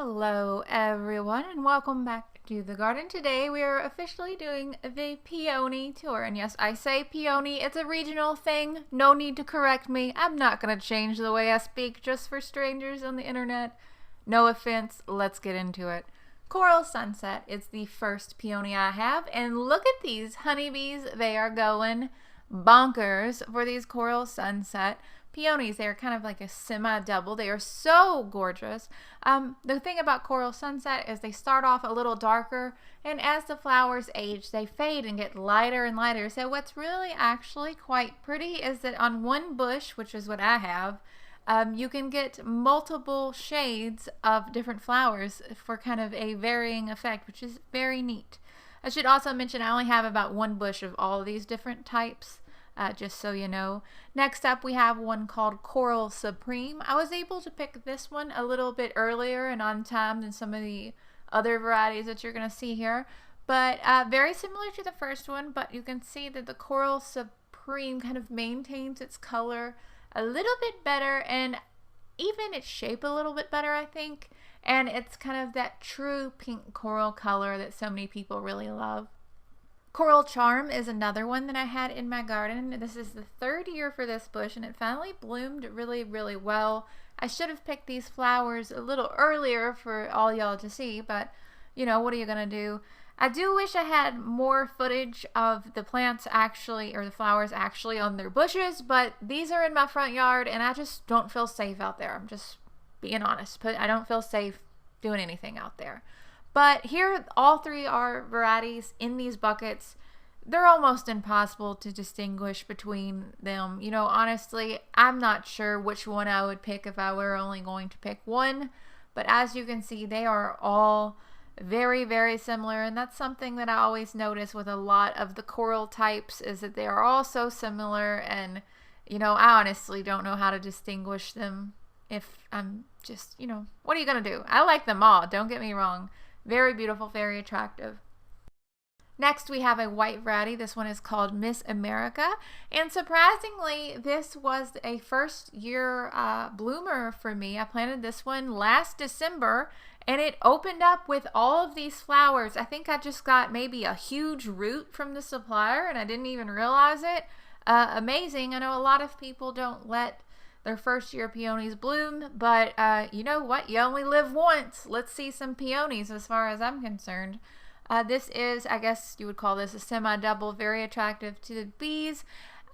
Hello everyone and welcome back to the garden. Today we are officially doing the peony tour, and yes, I say peony, it's a regional thing, no need to correct me. I'm not going to change the way I speak just for strangers on the internet. No offense, let's get into it. Coral Sunset is the first peony I have, and look at these honeybees. They are going bonkers for these Coral Sunset peonies. They are kind of like a semi-double. They are so gorgeous. The thing about Coral Sunset is they start off a little darker, and as the flowers age, they fade and get lighter and lighter. So what's really actually quite pretty is that on one bush, which is what I have, you can get multiple shades of different flowers for kind of a varying effect, which is very neat. I should also mention I only have about one bush of all of these different types. Just so you know. Next up we have one called Coral Supreme. I was able to pick this one a little bit earlier and on time than some of the other varieties that you're going to see here, but very similar to the first one, but you can see that the Coral Supreme kind of maintains its color a little bit better and even its shape a little bit better, I think, and it's kind of that true pink coral color that so many people really love. Coral Charm is another one that I had in my garden. This is the third year for this bush, and it finally bloomed really, really well. I should have picked these flowers a little earlier for all y'all to see, but you know, what are you gonna do? I do wish I had more footage of the plants actually, or the flowers actually on their bushes, but these are in my front yard and I just don't feel safe out there. I'm just being honest, but I don't feel safe doing anything out there. But here, all three are varieties in these buckets. They're almost impossible to distinguish between them. You know, honestly, I'm not sure which one I would pick if I were only going to pick one. But as you can see, they are all very, very similar. And that's something that I always notice with a lot of the coral types, is that they are all so similar. And, you know, I honestly don't know how to distinguish them if I'm just, you know, what are you going to do? I like them all, don't get me wrong. Very beautiful, very attractive. Next, we have a white variety. This one is called Miss America. And surprisingly, this was a first year bloomer for me. I planted this one last December, and it opened up with all of these flowers. I think I just got maybe a huge root from the supplier, and I didn't even realize it. Amazing. I know a lot of people don't let their first year peonies bloom, but you know what? You only live once. Let's see some peonies as far as I'm concerned. This is, I guess you would call this a semi-double, very attractive to the bees.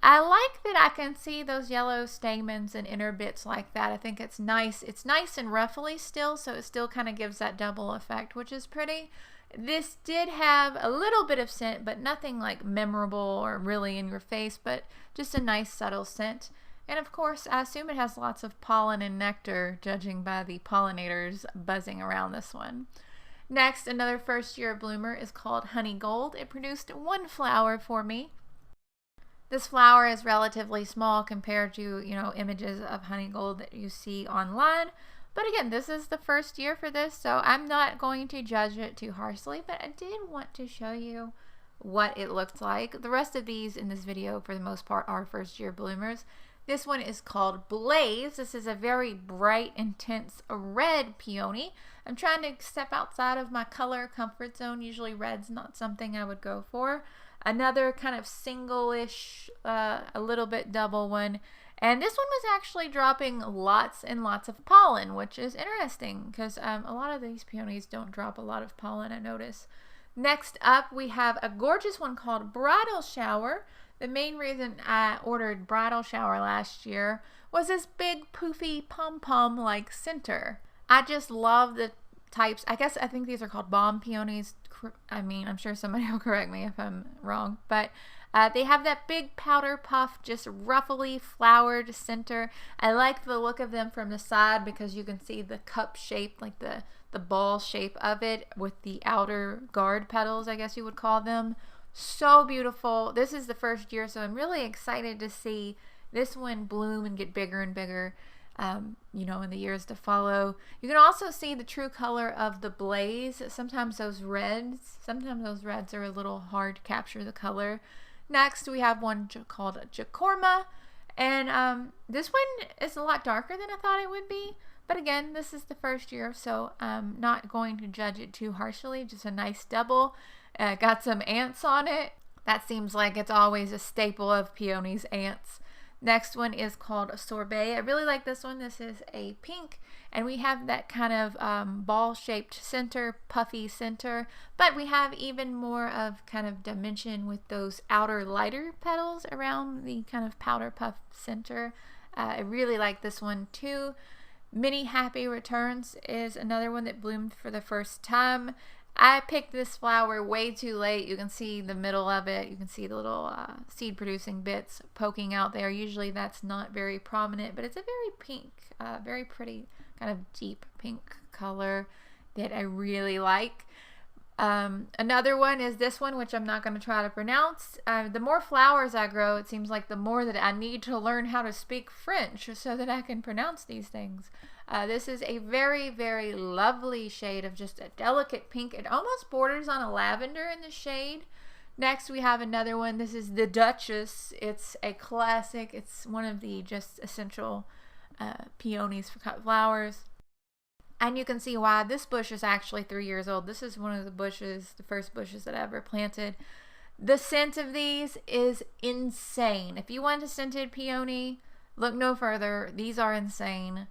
I like that I can see those yellow stamens and inner bits like that. I think it's nice. It's nice and ruffly still, so it still kind of gives that double effect, which is pretty. This did have a little bit of scent, but nothing like memorable or really in your face, but just a nice subtle scent. And of course, I assume it has lots of pollen and nectar, judging by the pollinators buzzing around this one. Next, another first year bloomer is called Honey Gold. It produced one flower for me. This flower is relatively small compared to, you know, images of honey gold that you see online. But again, this is the first year for this, so I'm not going to judge it too harshly, but I did want to show you what it looked like. The rest of these in this video, for the most part, are first year bloomers. This one is called Blaze. This is a very bright, intense red peony. I'm trying to step outside of my color comfort zone. Usually red's not something I would go for. Another kind of single-ish, a little bit double one. And this one was actually dropping lots and lots of pollen, which is interesting because a lot of these peonies don't drop a lot of pollen, I notice. Next up, we have a gorgeous one called Bridal Shower. The main reason I ordered Bridal Shower last year was this big poofy pom-pom like center. I just love the types. I think these are called bomb peonies. I mean, I'm sure somebody will correct me if I'm wrong, but they have that big powder puff, just ruffly flowered center. I like the look of them from the side because you can see the cup shape, like the ball shape of it with the outer guard petals, I guess you would call them. So beautiful. This is the first year, so I'm really excited to see this one bloom and get bigger and bigger, you know, in the years to follow. You can also see the true color of the Blaze. Sometimes those reds are a little hard to capture the color. Next, we have one called Jacorma, and this one is a lot darker than I thought it would be, But again, this is the first year, so I'm not going to judge it too harshly. Just a nice double. Got some ants on it. That seems like it's always a staple of peonies, ants. Next one is called Sorbet. I really like this one. This is a pink, and we have that kind of ball-shaped center, puffy center, but we have even more of kind of dimension with those outer lighter petals around the kind of powder puff center. I really like this one too. Many Happy Returns is another one that bloomed for the first time. I picked this flower way too late. You can see the middle of it. You can see the little seed producing bits poking out there. Usually that's not very prominent, but it's a very pink, very pretty kind of deep pink color that I really like. Another one is this one, which I'm not going to try to pronounce. The more flowers I grow, it seems like the more that I need to learn how to speak French so that I can pronounce these things. This is a very, very lovely shade of just a delicate pink. It almost borders on a lavender in the shade. Next, we have another one. This is the Duchesse. It's a classic. It's one of the just essential peonies for cut flowers. And you can see why this bush is actually 3 years old. This is one of the bushes, the first bushes that I ever planted. The scent of these is insane. If you want a scented peony, look no further. These are insane.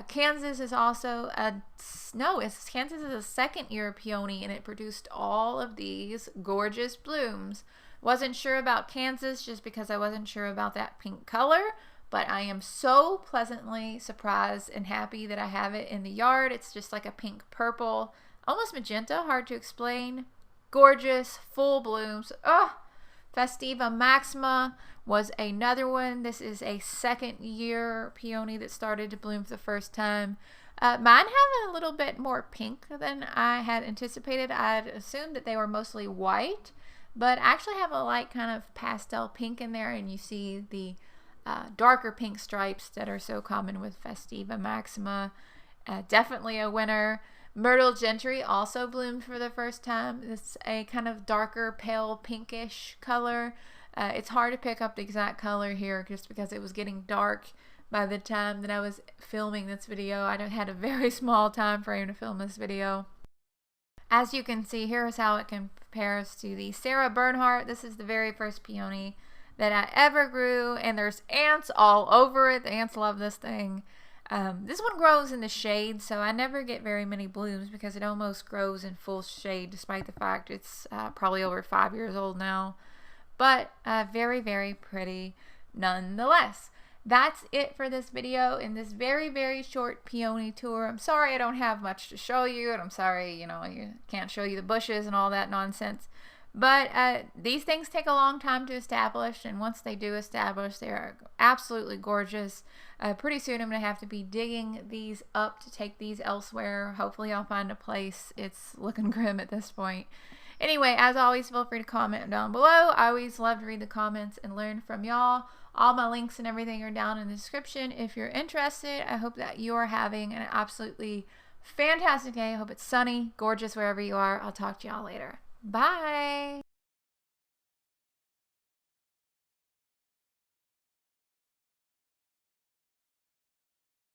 Kansas is also Kansas is a second year peony, and it produced all of these gorgeous blooms. Wasn't sure about Kansas just because I wasn't sure about that pink color, but I am so pleasantly surprised and happy that I have it in the yard. It's just like a pink purple, almost magenta, hard to explain. Gorgeous, full blooms. Festiva Maxima was another one. This is a second year peony that started to bloom for the first time. Mine have a little bit more pink than I had anticipated. I'd assumed that they were mostly white, but actually have a light kind of pastel pink in there, and you see the darker pink stripes that are so common with Festiva Maxima. Definitely a winner. Myrtle Gentry also bloomed for the first time. It's a kind of darker, pale pinkish color. It's hard to pick up the exact color here just because it was getting dark by the time that I was filming this video. I had a very small time frame to film this video. As you can see, here's how it compares to the Sarah Bernhardt. This is the very first peony that I ever grew, and there's ants all over it. The ants love this thing. This one grows in the shade, so I never get very many blooms because it almost grows in full shade, despite the fact it's probably over 5 years old now. But very, very pretty nonetheless. That's it for this video in this very, very short peony tour. I'm sorry I don't have much to show you, and I'm sorry, you can't show you the bushes and all that nonsense. But these things take a long time to establish, and once they do establish, they are absolutely gorgeous. Pretty soon I'm going to have to be digging these up to take these elsewhere. Hopefully I'll find a place. It's looking grim at this point. Anyway, as always, feel free to comment down below. I always love to read the comments and learn from y'all. All my links and everything are down in the description if you're interested. I hope that you are having an absolutely fantastic day. I hope it's sunny, gorgeous wherever you are. I'll talk to y'all later. Bye!